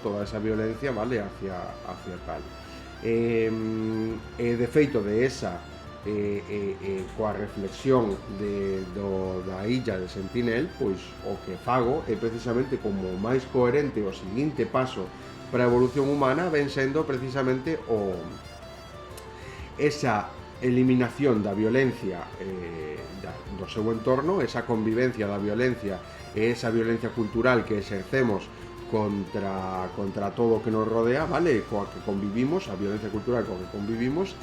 toda esa violencia, vale? Hacia tal. De feito de esa coa reflexión da illa de Sentinel, pois o que fago é precisamente como máis coherente o seguinte paso para a evolución humana ven sendo precisamente esa eliminación da violencia do seu entorno, esa convivencia da violencia e esa violencia cultural que exercemos contra todo o que nos rodea, vale, coa que convivimos, a violencia cultural coa que convivimos,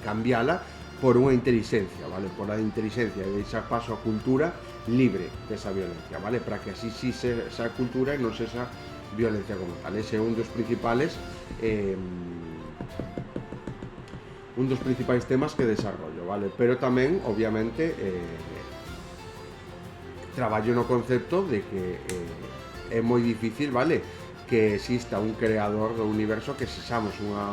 cambiala por unha inteligencia, vale, por a inteligencia e deixar paso a cultura libre desa violencia, vale, para que así sí esa cultura e non esa violencia como tal. Ese é un dos principais temas que desarrollo, vale? Pero tamén, obviamente, traballo no concepto de que é moi difícil, vale, que exista un creador do universo, que sexamos unha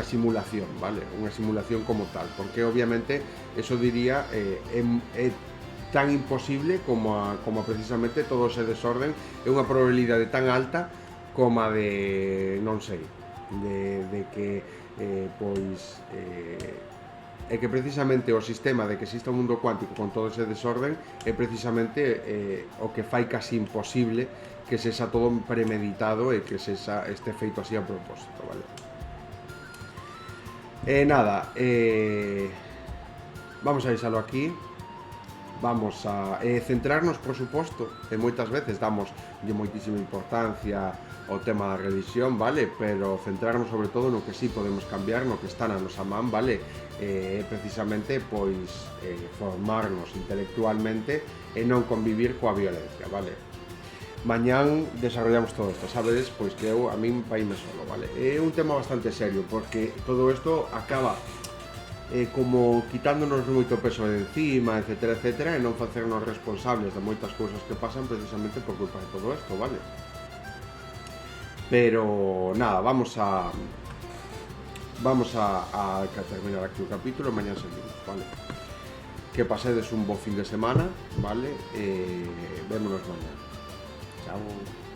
simulación, vale? Unha simulación como tal, porque obviamente eso diría é tan imposible como precisamente todo ese desorden, é unha probabilidade tan alta como a de, non sei, de que é que precisamente o sistema de que exista un mundo cuántico con todo ese desorden é precisamente o que fai casi imposible que sexa todo premeditado e que sexa este feito así a propósito, vale? Nada, vamos a deixalo aquí. Vamos a centrarnos, por suposto, e moitas veces damos moitísima importancia ao tema da religión, vale? Pero centrarnos sobre todo no que sí podemos cambiar, no que está na nosa man, vale? Precisamente, pois, formarnos intelectualmente e non convivir coa violencia, vale? Mañán desarrollamos todo isto, sabedes? Pois que a min vaime solo, vale? É un tema bastante serio, porque todo isto acaba como quitándonos moito peso de encima, etcétera, etcétera, e non facernos responsables de moitas cousas que pasan precisamente por culpa de todo isto, vale? Pero nada, vamos a terminar aquí o capítulo, mañá seguimos, vale? Que pasedes un bo fin de semana, vale? Vémonos mañá. Chao.